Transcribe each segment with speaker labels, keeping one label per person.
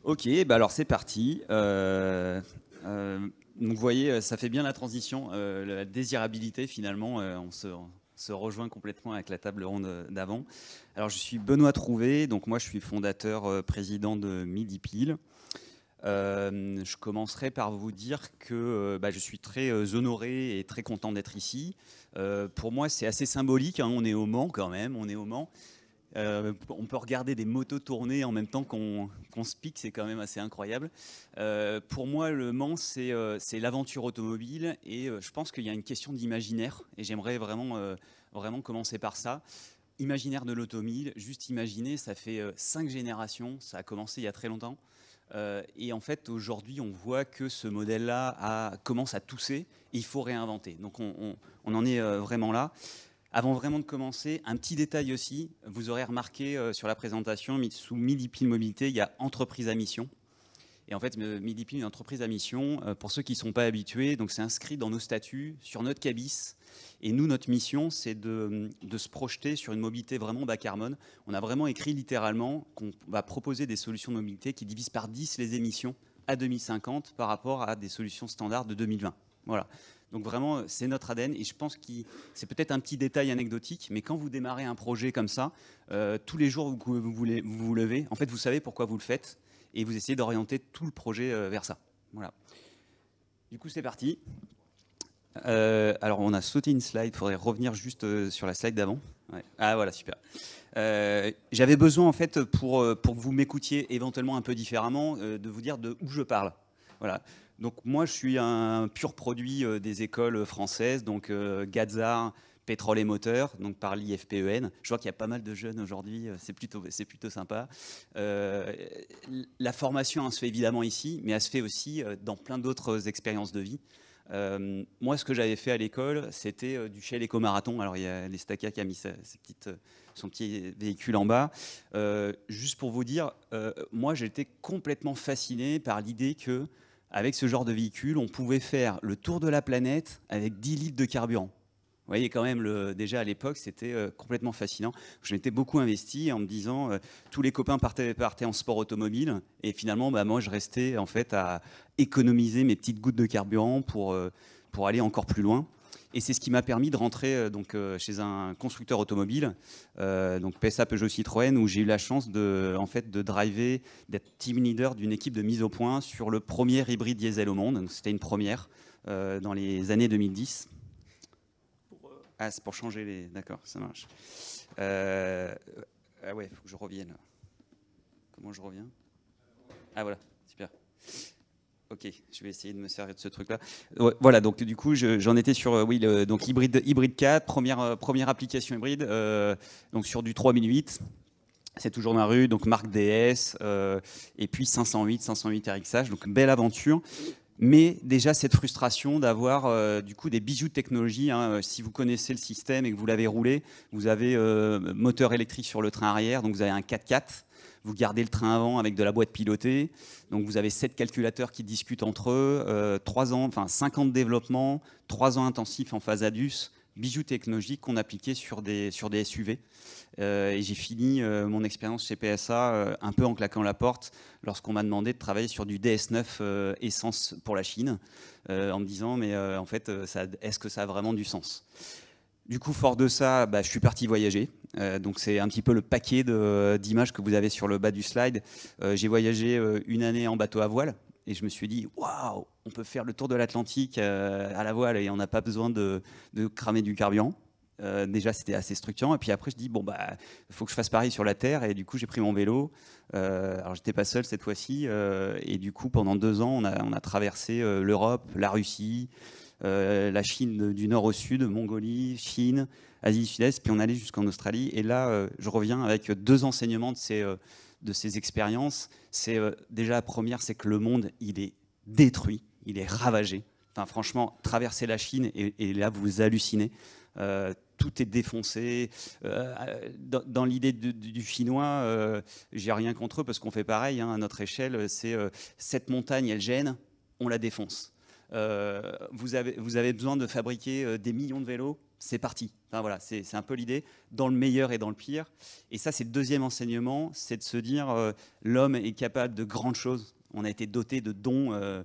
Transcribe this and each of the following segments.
Speaker 1: Ok, bah alors c'est parti. Donc vous voyez, ça fait bien la transition, la désirabilité finalement, on se rejoint complètement avec la table ronde d'avant. Alors je suis Benoît Trouvé, donc moi je suis fondateur, président de Midi Pile. Je commencerai par vous dire que bah, je suis très honoré et très content d'être ici. Pour moi c'est assez symbolique, hein, on est au Mans quand même, on est au Mans. On peut regarder des motos tourner en même temps qu'on se pique, c'est quand même assez incroyable. Pour moi, le Mans, c'est l'aventure automobile et je pense qu'il y a une question d'imaginaire et j'aimerais vraiment commencer par ça. Imaginaire de l'automobile, juste imaginer, ça fait 5 générations, ça a commencé il y a très longtemps. Et en fait, aujourd'hui, on voit que ce modèle-là commence à tousser et il faut réinventer. Donc on en est vraiment là. Avant vraiment de commencer, un petit détail aussi, vous aurez remarqué sur la présentation, sous Midi Pile Mobilité, il y a entreprise à mission. Et en fait, Midi Pile, une entreprise à mission, pour ceux qui ne sont pas habitués, donc c'est inscrit dans nos statuts, sur notre cabis. Et nous, notre mission, c'est de se projeter sur une mobilité vraiment bas carbone. On a vraiment écrit littéralement qu'on va proposer des solutions de mobilité qui divisent par 10 les émissions à 2050 par rapport à des solutions standards de 2020. Voilà. Donc vraiment, c'est notre ADN et je pense que c'est peut-être un petit détail anecdotique, mais quand vous démarrez un projet comme ça, tous les jours que vous levez, en fait, vous savez pourquoi vous le faites et vous essayez d'orienter tout le projet vers ça. Voilà. Du coup, c'est parti. Alors, on a sauté une slide, il faudrait revenir juste sur la slide d'avant. Ouais. Ah voilà, super. J'avais besoin, en fait, pour que vous m'écoutiez éventuellement un peu différemment, de vous dire de où je parle. Voilà. Donc moi, je suis un pur produit des écoles françaises, donc Gazar, pétrole et moteur, donc par l'IFPEN. Je vois qu'il y a pas mal de jeunes aujourd'hui, c'est plutôt sympa. Euh, la formation, elle se fait évidemment ici, mais elle se fait aussi dans plein d'autres expériences de vie. Moi, ce que j'avais fait à l'école, c'était du Shell Eco-Marathon. Alors, il y a l'Estaca qui a mis son petit véhicule en bas. Juste pour vous dire, moi, j'étais complètement fasciné par l'idée que, avec ce genre de véhicule, on pouvait faire le tour de la planète avec 10 litres de carburant. Vous voyez quand même, déjà à l'époque, c'était complètement fascinant. Je m'étais beaucoup investi en me disant, tous les copains partaient en sport automobile, et finalement, bah, moi, je restais en fait à économiser mes petites gouttes de carburant pour aller encore plus loin. Et c'est ce qui m'a permis de rentrer chez un constructeur automobile, donc PSA Peugeot Citroën, où j'ai eu la chance en fait, de driver, d'être team leader d'une équipe de mise au point sur le premier hybride diesel au monde. C'était une première dans les années 2010. Ah, c'est pour changer les. D'accord, ça marche. Ah ouais, il faut que je revienne. Comment je reviens? Ah voilà, super. Ok, je vais essayer de me servir de ce truc-là. Ouais, voilà, donc du coup, j'en étais sur oui, donc hybride 4, première application hybride, donc sur du 3008. C'est toujours dans la rue, donc marque DS, et puis 508 RXH, donc belle aventure. Mais déjà cette frustration d'avoir du coup des bijoux de technologie. Hein, si vous connaissez le système et que vous l'avez roulé, vous avez moteur électrique sur le train arrière, donc vous avez un 4x4. Vous gardez le train avant avec de la boîte pilotée. Donc vous avez 7 calculateurs qui discutent entre eux, 3 ans, enfin 5 ans de développement, 3 ans intensifs en phase ADUS, bijoux technologiques qu'on appliquait sur des SUV. Et j'ai fini mon expérience chez PSA un peu en claquant la porte lorsqu'on m'a demandé de travailler sur du DS9 essence pour la Chine, en me disant mais en fait, est-ce que ça a vraiment du sens? Du coup, fort de ça, bah, je suis parti voyager. Donc c'est un petit peu le paquet d'images que vous avez sur le bas du slide. J'ai voyagé une année en bateau à voile. Et je me suis dit, waouh, on peut faire le tour de l'Atlantique à la voile et on n'a pas besoin de cramer du carburant. Déjà, c'était assez structurant. Et puis après, je dis, bon, bah, il faut que je fasse pareil sur la Terre. Et du coup, j'ai pris mon vélo. Alors, j'étais pas seul cette fois-ci. Et du coup, pendant 2 ans, on a traversé l'Europe, la Russie, la Chine du nord au sud, Mongolie, Chine, Asie du Sud-Est. Puis on allait jusqu'en Australie. Et là, je reviens avec 2 enseignements de ces expériences. C'est déjà la première, c'est que le monde, il est détruit, il est ravagé. Enfin, franchement, traverser la Chine et là, vous hallucinez. Tout est défoncé. Dans l'idée du chinois, j'ai rien contre eux parce qu'on fait pareil hein, à notre échelle. C'est cette montagne, elle gêne, on la défonce. Vous avez besoin de fabriquer des millions de vélos, c'est parti. Enfin, voilà, c'est un peu l'idée, dans le meilleur et dans le pire. Et ça, c'est le deuxième enseignement, c'est de se dire l'homme est capable de grandes choses. On a été doté de dons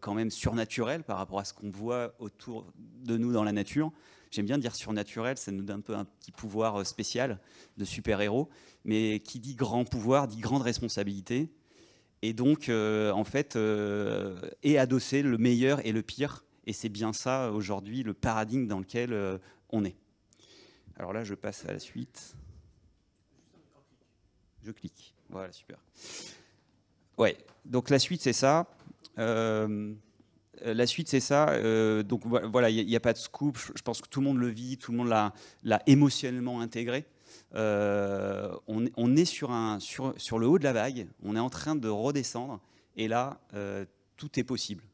Speaker 1: quand même surnaturels par rapport à ce qu'on voit autour de nous dans la nature. J'aime bien dire surnaturel, ça nous donne un peu un petit pouvoir spécial de super-héros. Mais qui dit grand pouvoir dit grande responsabilité. Et donc, en fait, est adossé le meilleur et le pire. Et c'est bien ça, aujourd'hui, le paradigme dans lequel on est. Alors là, je passe à la suite. Je clique. Voilà, super. Ouais, donc la suite, c'est ça. La suite, c'est ça. Donc voilà, il n'y a pas de scoop. Je pense que tout le monde le vit, tout le monde l'a émotionnellement intégré. On est sur le haut de la vague, on est en train de redescendre, et là, tout est possible.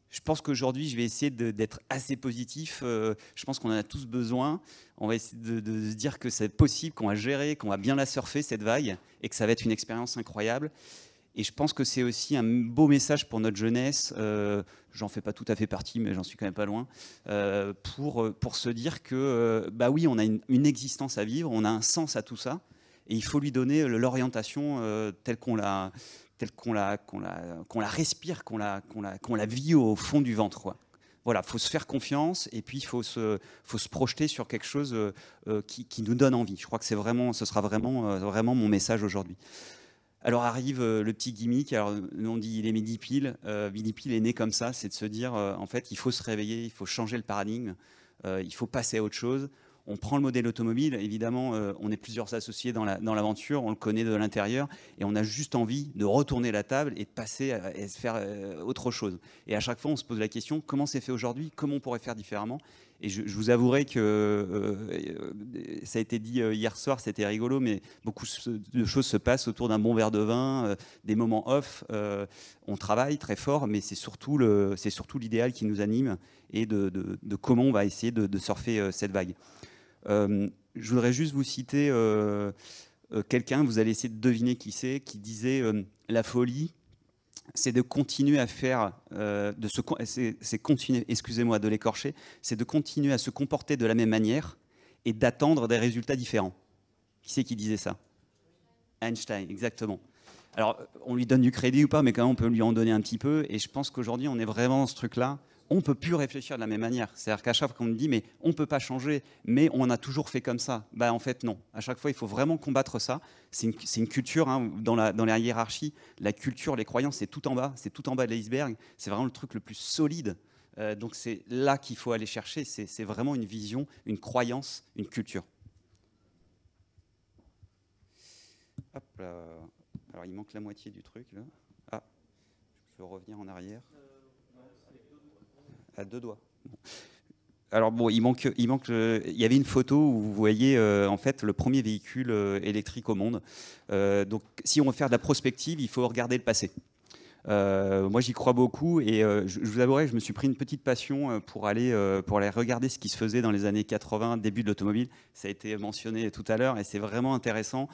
Speaker 1: Je pense qu'aujourd'hui, je vais essayer d'être assez positif. Je pense qu'on en a tous besoin. On va essayer de se dire que c'est possible, qu'on va gérer, qu'on va bien la surfer, cette vague, et que ça va être une expérience incroyable. Et je pense que c'est aussi un beau message pour notre jeunesse, j'en fais pas tout à fait partie, mais j'en suis quand même pas loin, pour se dire que, bah oui, on a une existence à vivre, on a un sens à tout ça, et il faut lui donner l'orientation telle qu'on la respire, qu'on la vit au fond du ventre, quoi. Voilà, il faut se faire confiance, et puis il faut se projeter sur quelque chose qui nous donne envie. Je crois que ce sera vraiment mon message aujourd'hui. Alors arrive le petit gimmick, alors nous on dit il est midi pile, midi pile est né comme ça, c'est de se dire en fait il faut se réveiller, il faut changer le paradigme, il faut passer à autre chose. On prend le modèle automobile, évidemment on est plusieurs associés dans l'aventure, on le connaît de l'intérieur, et on a juste envie de retourner la table et de passer et se faire autre chose. Et à chaque fois on se pose la question, comment c'est fait aujourd'hui, comment on pourrait faire différemment? Et je vous avouerai que ça a été dit hier soir, c'était rigolo, mais beaucoup de choses se passent autour d'un bon verre de vin, des moments off. On travaille très fort, mais c'est surtout l'idéal qui nous anime, et de comment on va essayer de surfer cette vague. Je voudrais juste vous citer quelqu'un, vous allez essayer de deviner qui c'est, qui disait la folie, c'est de continuer à faire, c'est continuer, excusez-moi de l'écorcher, c'est de continuer à se comporter de la même manière et d'attendre des résultats différents. Qui c'est qui disait ça? Einstein, exactement. Alors, on lui donne du crédit ou pas, mais quand même, on peut lui en donner un petit peu. Et je pense qu'aujourd'hui, on est vraiment dans ce truc-là. On ne peut plus réfléchir de la même manière. C'est-à-dire qu'à chaque fois qu'on me dit, mais on ne peut pas changer, mais on a toujours fait comme ça. Bah, en fait, non. À chaque fois, il faut vraiment combattre ça. C'est une culture, hein, dans la hiérarchie. La culture, les croyances, c'est tout en bas. C'est tout en bas de l'iceberg. C'est vraiment le truc le plus solide. Donc, c'est là qu'il faut aller chercher. C'est vraiment une vision, une croyance, une culture. Hop là. Alors, il manque la moitié du truc, là. Ah, je peux revenir en arrière. À deux doigts. Bon. Alors, bon, il y avait une photo où vous voyez, en fait, le premier véhicule électrique au monde. Donc, si on veut faire de la prospective, il faut regarder le passé. Moi, j'y crois beaucoup, et je vous avouerai, je me suis pris une petite passion pour aller regarder ce qui se faisait dans les années 80, début de l'automobile. Ça a été mentionné tout à l'heure, et c'est vraiment intéressant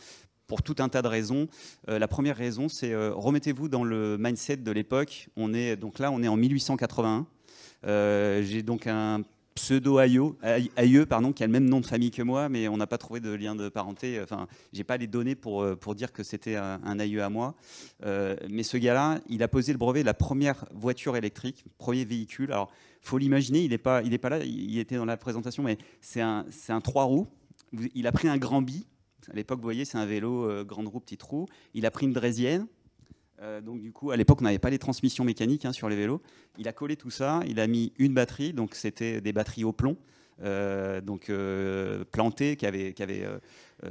Speaker 1: pour tout un tas de raisons. La première raison, c'est remettez-vous dans le mindset de l'époque. Donc là, on est en 1881. J'ai donc un pseudo-aïeux, qui a le même nom de famille que moi, mais on n'a pas trouvé de lien de parenté. Enfin, j'ai pas les données pour dire que c'était un aïeux à moi. Mais ce gars-là, il a posé le brevet de la première voiture électrique, premier véhicule. Alors, faut l'imaginer, il est pas là, il était dans la présentation, mais c'est un 3 roues. Il a pris un Grand Bi. À l'époque, vous voyez, c'est un vélo grande roue, petite roue. Il a pris une draisienne. Donc du coup, à l'époque, on n'avait pas les transmissions mécaniques sur les vélos. Il a collé tout ça, il a mis une batterie, donc c'était des batteries au plomb, plantées, qui avaient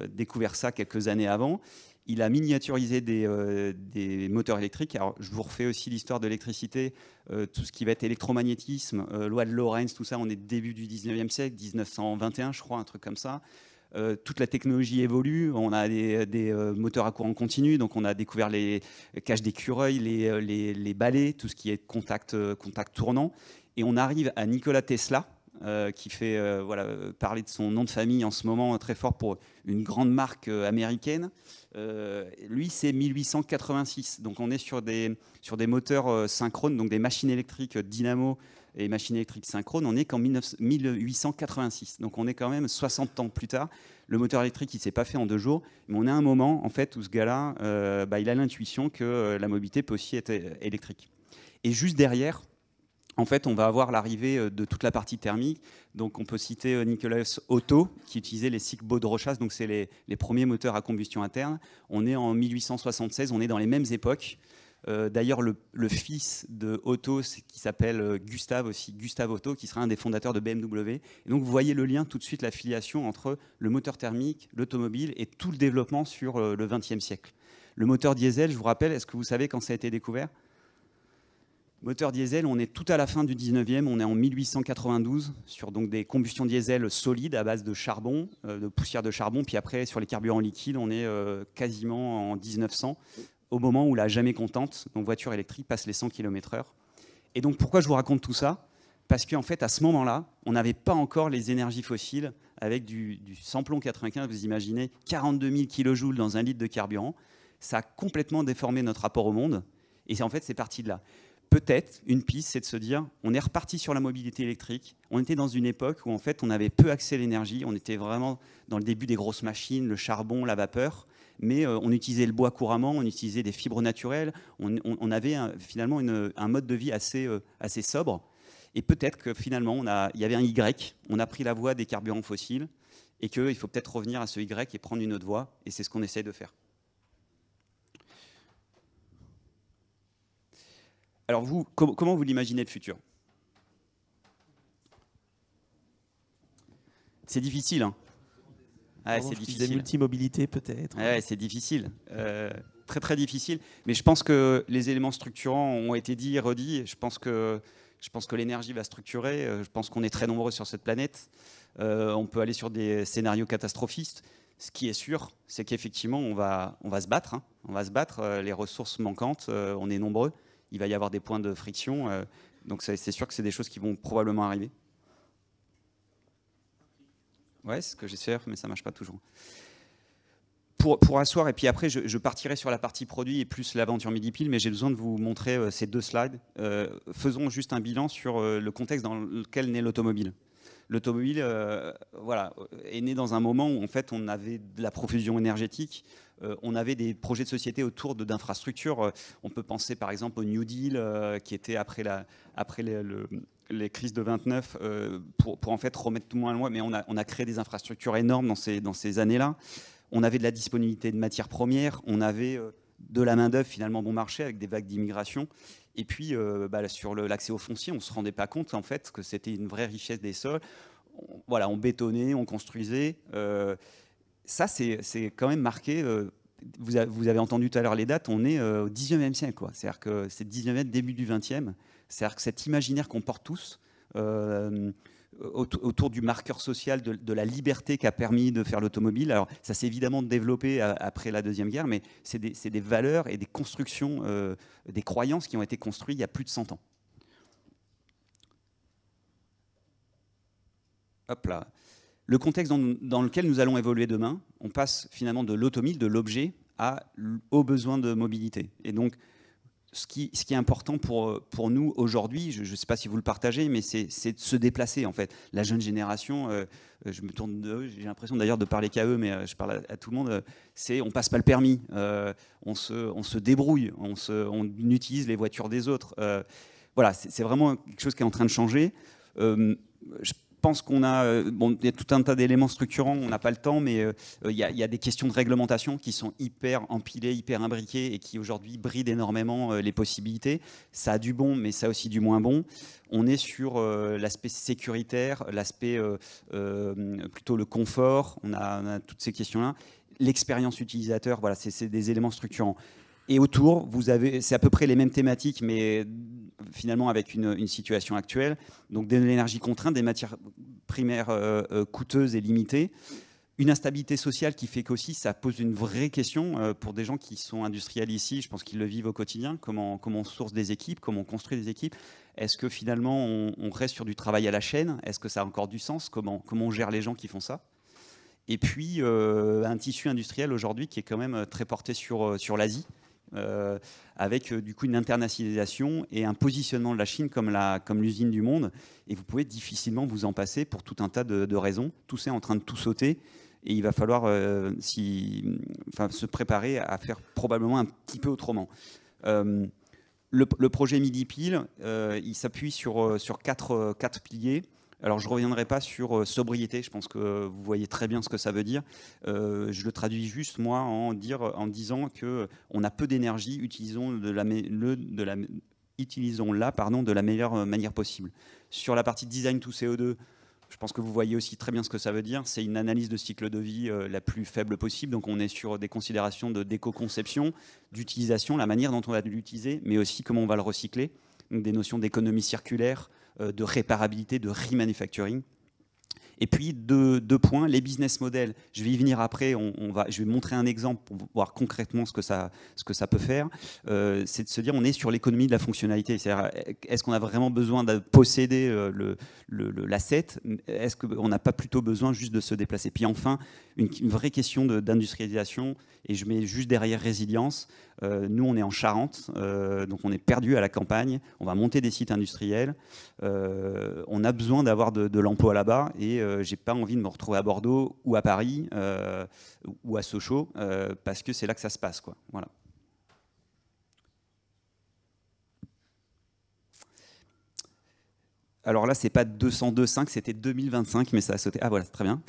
Speaker 1: découvert ça quelques années avant. Il a miniaturisé des moteurs électriques. Alors, je vous refais aussi l'histoire de l'électricité, tout ce qui va être électromagnétisme, loi de Lorentz, tout ça, on est début du 19e siècle, 1921, je crois, un truc comme ça. Toute la technologie évolue, on a des moteurs à courant continu, donc on a découvert les cages d'écureuil, les balais, tout ce qui est contact tournant, et on arrive à Nikola Tesla, qui fait voilà, parler de son nom de famille en ce moment très fort pour une grande marque américaine. Lui, c'est 1886. Donc on est sur des moteurs synchrones, donc des machines électriques dynamo et machines électriques synchrones. On est qu'en 1886. Donc on est quand même 60 ans plus tard. Le moteur électrique, il ne s'est pas fait en 2 jours, mais on a un moment en fait, où ce gars-là, il a l'intuition que la mobilité peut aussi être électrique. Et juste derrière, en fait, on va avoir l'arrivée de toute la partie thermique. Donc, on peut citer Nikolaus Otto, qui utilisait les cycles Baud-Rochas. Donc, c'est les premiers moteurs à combustion interne. On est en 1876, on est dans les mêmes époques. D'ailleurs, le fils de Otto, qui s'appelle Gustave aussi, Gustave Otto, qui sera un des fondateurs de BMW. Et donc, vous voyez le lien tout de suite, la filiation entre le moteur thermique, l'automobile et tout le développement sur le XXe siècle. Le moteur diesel, je vous rappelle, est-ce que vous savez quand ça a été découvert ? Moteur diesel, on est tout à la fin du 19e, on est en 1892 sur donc des combustions diesel solides à base de charbon, de poussière de charbon. Puis après, sur les carburants liquides, on est quasiment en 1900, au moment où la jamais contente, donc voiture électrique, passe les 100 km/h. Et donc pourquoi je vous raconte tout ça ? Parce qu'en fait, à ce moment-là, on n'avait pas encore les énergies fossiles avec du samplon 95, vous imaginez, 42 000 kJ dans 1 litre de carburant. Ça a complètement déformé notre rapport au monde. Et en fait, c'est parti de là. Peut-être, une piste, c'est de se dire, on est reparti sur la mobilité électrique. On était dans une époque où, en fait, on avait peu accès à l'énergie. On était vraiment dans le début des grosses machines, le charbon, la vapeur. Mais on utilisait le bois couramment, on utilisait des fibres naturelles. On avait finalement un mode de vie assez sobre. Et peut-être que finalement, il y avait un Y. On a pris la voie des carburants fossiles et qu'il faut peut-être revenir à ce Y et prendre une autre voie. Et c'est ce qu'on essaye de faire. Alors vous, comment vous l'imaginez le futur ? C'est difficile, hein.
Speaker 2: C'est difficile. Multimobilité peut-être.
Speaker 1: C'est difficile, très très difficile. Mais je pense que les éléments structurants ont été dits et redits. Je pense que l'énergie va structurer. Je pense qu'on est très nombreux sur cette planète. On peut aller sur des scénarios catastrophistes. Ce qui est sûr, c'est qu'effectivement, on va se battre. Hein. On va se battre. Les ressources manquantes, on est nombreux. Il va y avoir des points de friction. Donc c'est sûr que c'est des choses qui vont probablement arriver. Ouais, c'est ce que j'essaie, mais ça ne marche pas toujours. Pour asseoir, et puis après, je partirai sur la partie produit et plus l'aventure Midi-Pile, mais j'ai besoin de vous montrer ces 2 slides. Faisons juste un bilan sur le contexte dans lequel naît l'automobile. L'automobile voilà, est née dans un moment où en fait, on avait de la profusion énergétique, on avait des projets de société autour d'infrastructures. On peut penser par exemple au New Deal qui était après les crises de 29 pour en fait remettre tout le monde à loin, mais on a créé des infrastructures énormes dans ces années-là. On avait de la disponibilité de matières premières, on avait de la main-d'œuvre finalement bon marché avec des vagues d'immigration. Et puis sur l'accès au foncier, on ne se rendait pas compte en fait que c'était une vraie richesse des sols. On bétonnait, on construisait. Ça, c'est quand même marqué. Vous avez entendu tout à l'heure les dates, on est au 19e siècle. C'est-à-dire que c'est 19e, début du 20e. C'est-à-dire que cet imaginaire qu'on porte tous autour du marqueur social de la liberté qu'a permis de faire l'automobile. Alors, ça s'est évidemment développé après la Deuxième Guerre, mais c'est des valeurs et des constructions, des croyances qui ont été construites il y a plus de 100 ans. Hop là. Le contexte dans lequel nous allons évoluer demain, on passe finalement de l'automobile, de l'objet, aux besoins de mobilité. Et donc, ce qui est important pour nous aujourd'hui, je ne sais pas si vous le partagez, mais c'est de se déplacer en fait. La jeune génération, je me tourne d'eux, j'ai l'impression d'ailleurs de parler qu'à eux, mais je parle à tout le monde, on passe pas le permis, on se débrouille, on utilise les voitures des autres. Voilà, c'est vraiment quelque chose qui est en train de changer. Je pense qu'on a, il y a tout un tas d'éléments structurants, on n'a pas le temps, mais il y a des questions de réglementation qui sont hyper empilées, hyper imbriquées et qui aujourd'hui brident énormément les possibilités. Ça a du bon, mais ça a aussi du moins bon. On est sur l'aspect sécuritaire, l'aspect plutôt le confort, on a toutes ces questions-là. L'expérience utilisateur, voilà, c'est des éléments structurants. Et autour, c'est à peu près les mêmes thématiques, mais finalement avec une situation actuelle. Donc de l'énergie contrainte, des matières primaires coûteuses et limitées, Une instabilité sociale qui fait qu'aussi ça pose une vraie question pour des gens qui sont industriels ici, je pense qu'ils le vivent au quotidien, comment on source des équipes, comment on construit des équipes. Est-ce que finalement on reste sur du travail à la chaîne? Est-ce que ça a encore du sens? Comment on gère les gens qui font ça? Et puis un tissu industriel aujourd'hui qui est quand même très porté sur l'Asie, avec du coup une internationalisation et un positionnement de la Chine comme l'usine du monde. Et vous pouvez difficilement vous en passer pour tout un tas de raisons. Tout ça est en train de tout sauter. Et il va falloir se préparer à faire probablement un petit peu autrement. Le projet Midi-Pile, il s'appuie sur quatre piliers. Alors, je ne reviendrai pas sur sobriété, je pense que vous voyez très bien ce que ça veut dire. Je le traduis juste, moi, en disant qu'on a peu d'énergie, utilisons-la de la meilleure manière possible. Sur la partie design to CO2, je pense que vous voyez aussi très bien ce que ça veut dire. C'est une analyse de cycle de vie la plus faible possible. Donc, on est sur des considérations d'éco-conception, d'utilisation, la manière dont on va l'utiliser, mais aussi comment on va le recycler. Donc, des notions d'économie circulaire, de réparabilité, de remanufacturing. Et puis, deux points, les business models. Je vais y venir après. Je vais montrer un exemple pour voir concrètement ce que ça peut faire. C'est de se dire, on est sur l'économie de la fonctionnalité. C'est-à-dire, est-ce qu'on a vraiment besoin de posséder l'asset? Est-ce qu'on n'a pas plutôt besoin juste de se déplacer? Puis enfin, une vraie question d'industrialisation. Et je mets juste derrière résilience. Nous, on est en Charente, donc on est perdu à la campagne. On va monter des sites industriels. On a besoin d'avoir de l'emploi là-bas. Et j'ai pas envie de me retrouver à Bordeaux ou à Paris ou à Sochaux parce que c'est là que ça se passe, quoi. Voilà. Alors là, c'est pas 202.5, c'était 2025, mais ça a sauté. Ah voilà, très bien.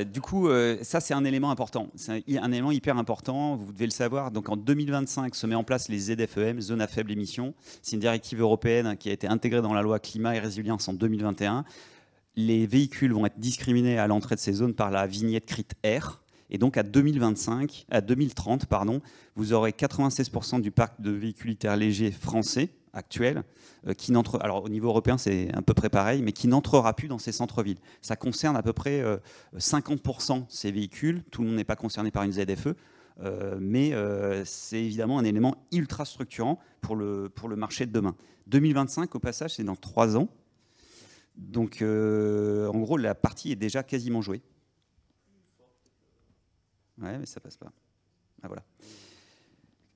Speaker 1: Du coup, ça, c'est un élément important. C'est un élément hyper important, vous devez le savoir. Donc en 2025, se met en place les ZFEM, zones à faible émission. C'est une directive européenne qui a été intégrée dans la loi climat et résilience en 2021. Les véhicules vont être discriminés à l'entrée de ces zones par la vignette CRIT R. Et donc à 2030, vous aurez 96% du parc de véhicules utilitaires légers français actuel qui n'entre, alors au niveau européen c'est à peu près pareil, mais qui n'entrera plus dans ces centres-villes. Ça concerne à peu près 50% ces véhicules. Tout le monde n'est pas concerné par une ZFE, mais c'est évidemment un élément ultra structurant pour le marché de demain. 2025, au passage, c'est dans 3 ans. Donc en gros, la partie est déjà quasiment jouée. Ouais, mais ça passe pas. Ah voilà.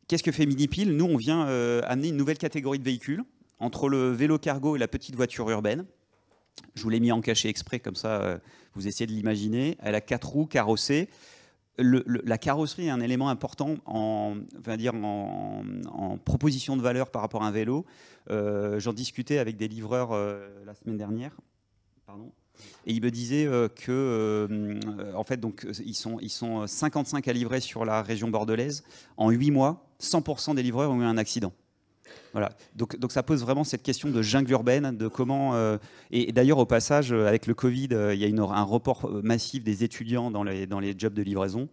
Speaker 1: Qu'est-ce que fait Midi-Pile? Nous, on vient amener une nouvelle catégorie de véhicules entre le vélo cargo et la petite voiture urbaine. Je vous l'ai mis en cachet exprès, comme ça, vous essayez de l'imaginer. Elle a 4 roues carrossées. La carrosserie est un élément important en proposition de valeur par rapport à un vélo. J'en discutais avec des livreurs la semaine dernière. Pardon. Et il me disait en fait, donc, ils sont 55 à livrer sur la région bordelaise. En 8 mois, 100% des livreurs ont eu un accident. Voilà. Donc ça pose vraiment cette question de jungle urbaine, de comment... et d'ailleurs, au passage, avec le Covid, il y a un report massif des étudiants dans les jobs de livraison,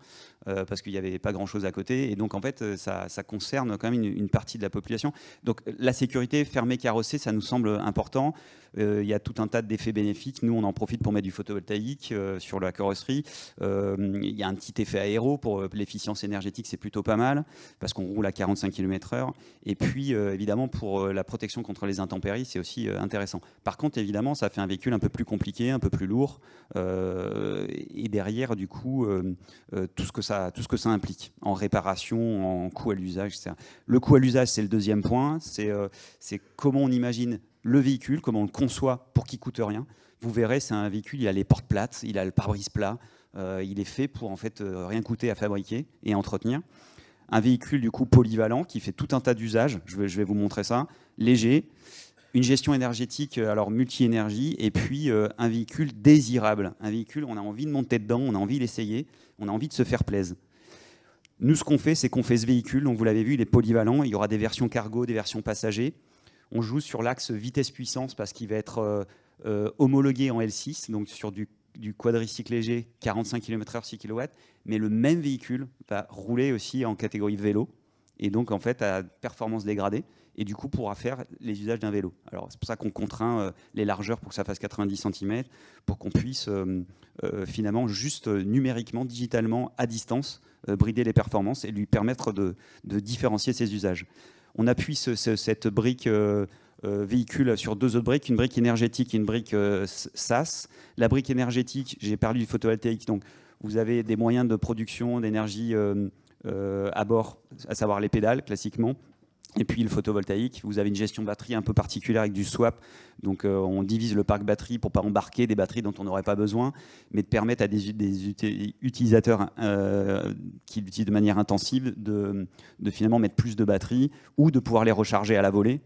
Speaker 1: parce qu'il n'y avait pas grand-chose à côté. Et donc, en fait, ça concerne quand même une partie de la population. Donc, la sécurité fermée, carrossée, ça nous semble important. Il y a tout un tas d'effets bénéfiques. Nous, on en profite pour mettre du photovoltaïque sur la carrosserie. Il y a un petit effet aéro pour l'efficience énergétique, c'est plutôt pas mal, parce qu'on roule à 45 km/h. Et puis, évidemment, pour la protection contre les intempéries, c'est aussi intéressant. Par contre, évidemment, ça fait un véhicule un peu plus compliqué, un peu plus lourd. Et derrière, du coup, tout ce que ça implique en réparation, en coût à l'usage, etc. Le coût à l'usage, c'est le deuxième point. C'est comment on imagine le véhicule, comment on le conçoit pour qu'il ne coûte rien. Vous verrez, c'est un véhicule, il a les portes plates, il a le pare-brise plat, il est fait pour en fait rien coûter à fabriquer et à entretenir. Un véhicule du coup polyvalent qui fait tout un tas d'usages, je vais vous montrer ça, léger, une gestion énergétique, alors multi-énergie, et puis un véhicule désirable. Un véhicule, on a envie de monter dedans, on a envie d'essayer, on a envie de se faire plaisir. Nous, ce qu'on fait, c'est qu'on fait ce véhicule, donc vous l'avez vu, il est polyvalent, il y aura des versions cargo, des versions passagers. On joue sur l'axe vitesse-puissance parce qu'il va être homologué en L6, donc sur du quadricycle léger, 45 km/h, 6 kW, mais le même véhicule va rouler aussi en catégorie vélo et donc en fait à performance dégradée, et du coup pourra faire les usages d'un vélo. Alors c'est pour ça qu'on contraint les largeurs pour que ça fasse 90 cm, pour qu'on puisse finalement juste numériquement, digitalement, à distance, brider les performances et lui permettre de différencier ses usages. On appuie cette brique véhicule sur 2 autres briques, une brique énergétique et une brique SaaS. La brique énergétique, j'ai parlé du photovoltaïque, donc vous avez des moyens de production d'énergie à bord, à savoir les pédales classiquement. Et puis le photovoltaïque, vous avez une gestion batterie un peu particulière avec du swap. Donc on divise le parc batterie pour ne pas embarquer des batteries dont on n'aurait pas besoin, mais de permettre à des utilisateurs qui l'utilisent de manière intensive de finalement mettre plus de batteries, ou de pouvoir les recharger à la volée,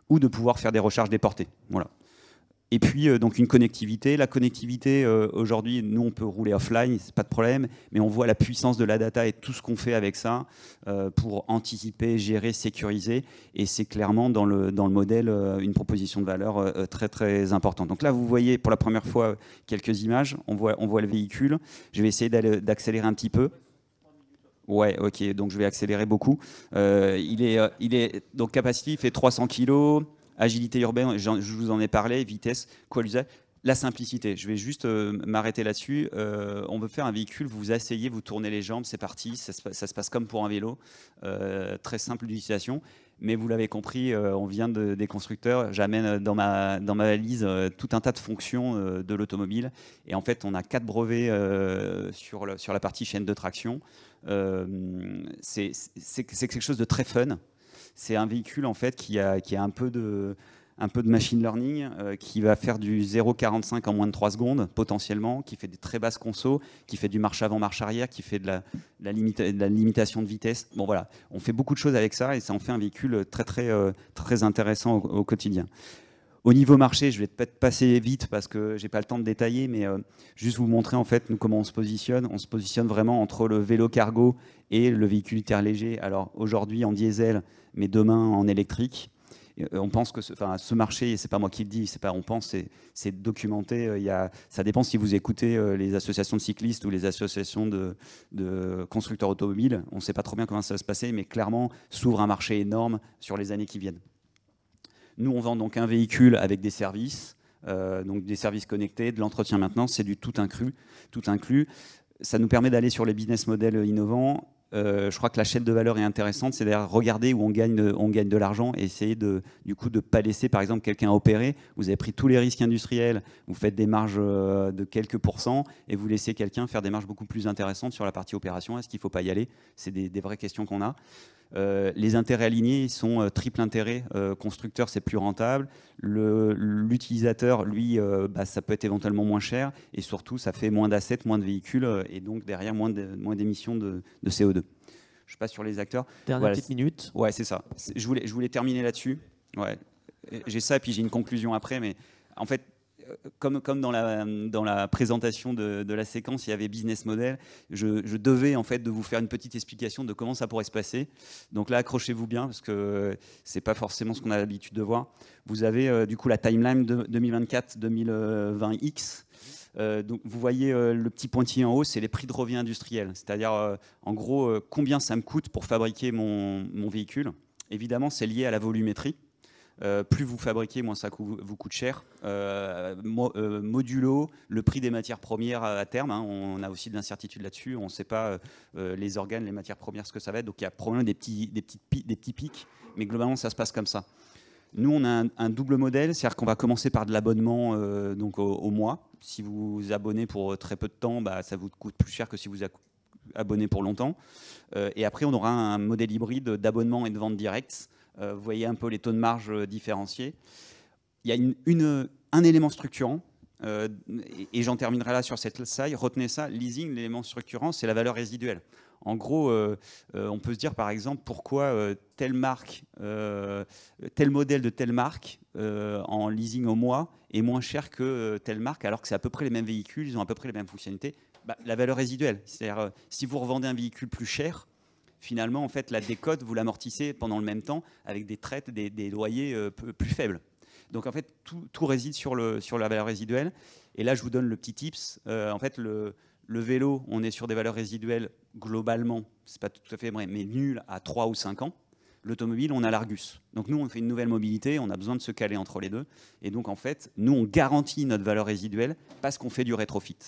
Speaker 1: ou de pouvoir faire des recharges déportées. Voilà. Et puis, donc une connectivité. La connectivité, aujourd'hui, nous, on peut rouler offline, c'est pas de problème, mais on voit la puissance de la data et tout ce qu'on fait avec ça pour anticiper, gérer, sécuriser. Et c'est clairement dans le modèle une proposition de valeur très, très importante. Donc là, vous voyez pour la première fois quelques images. On voit le véhicule. Je vais essayer d'accélérer un petit peu. Ouais, ok, donc je vais accélérer beaucoup. Donc capacity, il fait 300 kg. Agilité urbaine, je vous en ai parlé, vitesse, quoi l'usage. La simplicité, je vais juste m'arrêter là-dessus. On veut faire un véhicule, vous vous asseyez, vous tournez les jambes, c'est parti, ça se passe comme pour un vélo, très simple d'utilisation. Mais vous l'avez compris, on vient des constructeurs, j'amène dans ma valise tout un tas de fonctions de l'automobile. Et en fait, on a 4 brevets sur la partie chaîne de traction. C'est quelque chose de très fun. C'est un véhicule en fait qui a un peu de machine learning, qui va faire du 0,45 en moins de 3 secondes potentiellement, qui fait des très basses consos, qui fait du marche avant, marche arrière, qui fait de la limitation de vitesse. Bon voilà, on fait beaucoup de choses avec ça et ça en fait un véhicule très très très intéressant au quotidien. Au niveau marché, je vais peut-être passer vite parce que j'ai pas le temps de détailler, mais juste vous montrer en fait nous comment on se positionne. On se positionne vraiment entre le vélo cargo et le véhicule léger. Alors aujourd'hui en diesel, mais demain en électrique. On pense que ce marché, c'est pas moi qui le dis, on pense, c'est documenté. Ça dépend si vous écoutez les associations de cyclistes ou les associations de constructeurs automobiles. On ne sait pas trop bien comment ça va se passer, mais clairement s'ouvre un marché énorme sur les années qui viennent. Nous, on vend donc un véhicule avec des services, donc des services connectés, de l'entretien maintenance, c'est du tout inclus. Ça nous permet d'aller sur les business models innovants. Je crois que la chaîne de valeur est intéressante, c'est d'ailleurs regarder où on gagne de l'argent et essayer du coup de ne pas laisser par exemple quelqu'un opérer. Vous avez pris tous les risques industriels, vous faites des marges de quelques pourcents et vous laissez quelqu'un faire des marges beaucoup plus intéressantes sur la partie opération. Est-ce qu'il ne faut pas y aller? C'est des vraies questions qu'on a. Les intérêts alignés sont triple intérêt. Constructeur, c'est plus rentable. L'utilisateur, lui, ça peut être éventuellement moins cher. Et surtout, ça fait moins d'assets, moins de véhicules et donc derrière moins d'émissions de CO2. Je passe sur les acteurs.
Speaker 2: Dernière petite minute.
Speaker 1: Ouais, c'est ça. Je voulais terminer là-dessus. Ouais. J'ai ça et puis j'ai une conclusion après. Mais en fait, comme dans la présentation de la séquence, il y avait business model, je devais en fait de vous faire une petite explication de comment ça pourrait se passer. Donc là, accrochez-vous bien parce que c'est pas forcément ce qu'on a l'habitude de voir. Vous avez du coup la timeline de 2024-2020X. Donc vous voyez le petit pointillé en haut, c'est les prix de revient industriel. C'est-à-dire en gros combien ça me coûte pour fabriquer mon véhicule. Évidemment, c'est lié à la volumétrie. Plus vous fabriquez, moins ça vous coûte cher. Modulo, le prix des matières premières à terme, hein, on a aussi de l'incertitude là-dessus. On ne sait pas les organes, les matières premières, ce que ça va être. Donc il y a probablement des petits pics, mais globalement ça se passe comme ça. Nous, on a un double modèle, c'est-à-dire qu'on va commencer par de l'abonnement donc au mois. Si vous vous abonnez pour très peu de temps, ça vous coûte plus cher que si vous abonnez pour longtemps. Et après, on aura un modèle hybride d'abonnement et de vente directe. Vous voyez un peu les taux de marge différenciés. Il y a un élément structurant, et j'en terminerai là sur cette slide. Retenez ça, leasing, l'élément structurant, c'est la valeur résiduelle. En gros, on peut se dire par exemple pourquoi telle marque, tel modèle de telle marque en leasing au mois est moins cher que telle marque alors que c'est à peu près les mêmes véhicules, ils ont à peu près les mêmes fonctionnalités. La valeur résiduelle, c'est-à-dire si vous revendez un véhicule plus cher, finalement, en fait, la décote, vous l'amortissez pendant le même temps avec des traites, des loyers plus faibles. Donc en fait, tout réside sur la valeur résiduelle. Et là, je vous donne le petit tips. En fait, le vélo, on est sur des valeurs résiduelles globalement, c'est pas tout à fait vrai, mais nulles à 3 ou 5 ans. L'automobile, on a l'Argus. Donc nous, on fait une nouvelle mobilité, on a besoin de se caler entre les deux. Et donc en fait, nous, on garantit notre valeur résiduelle parce qu'on fait du rétrofit.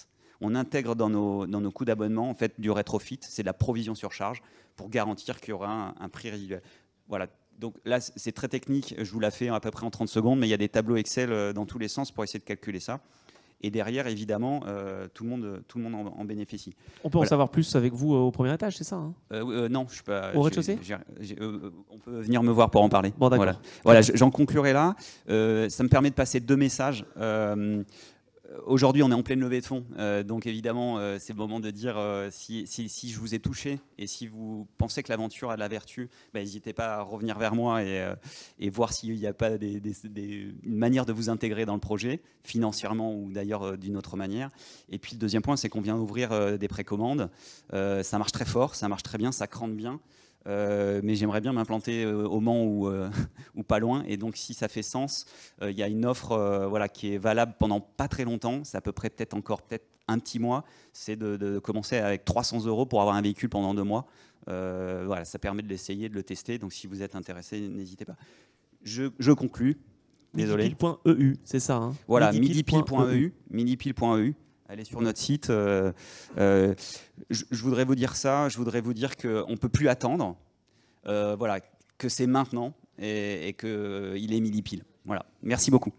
Speaker 1: On intègre dans nos coûts d'abonnement en fait, du rétrofit, c'est de la provision sur charge pour garantir qu'il y aura un prix résiduel. Voilà. Donc là, c'est très technique, je vous la fais à peu près en 30 secondes, mais il y a des tableaux Excel dans tous les sens pour essayer de calculer ça. Et derrière, évidemment, tout le monde en bénéficie.
Speaker 2: On peut en savoir plus avec vous au premier étage, c'est ça hein
Speaker 1: non, je suis pas.
Speaker 2: Au rez-de-chaussée
Speaker 1: on peut venir me voir pour en parler.
Speaker 2: Bon, d'accord.
Speaker 1: Voilà, j'en conclurai là. Ça me permet de passer 2 messages. Aujourd'hui, on est en pleine levée de fonds, donc évidemment, c'est le moment de dire si je vous ai touché et si vous pensez que l'aventure a de la vertu, n'hésitez pas à revenir vers moi et voir s'il n'y a pas une manière de vous intégrer dans le projet, financièrement ou d'ailleurs d'une autre manière. Et puis le deuxième point, c'est qu'on vient ouvrir des précommandes. Ça marche très fort, ça marche très bien, ça crante bien. Mais j'aimerais bien m'implanter au Mans ou pas loin. Et donc, si ça fait sens, il y a une offre qui est valable pendant pas très longtemps. C'est à peu près peut-être un petit mois. C'est de commencer avec 300 € pour avoir un véhicule pendant 2 mois. Ça permet de l'essayer, de le tester. Donc, si vous êtes intéressé, n'hésitez pas. Je conclus. Désolé.
Speaker 2: Midipile.eu, c'est ça hein
Speaker 1: Voilà, midipile.eu. Midipile.eu. Allez sur notre site. Je voudrais vous dire ça. Je voudrais vous dire qu'on ne peut plus attendre. Que c'est maintenant et qu'il est midi pile. Voilà. Merci beaucoup.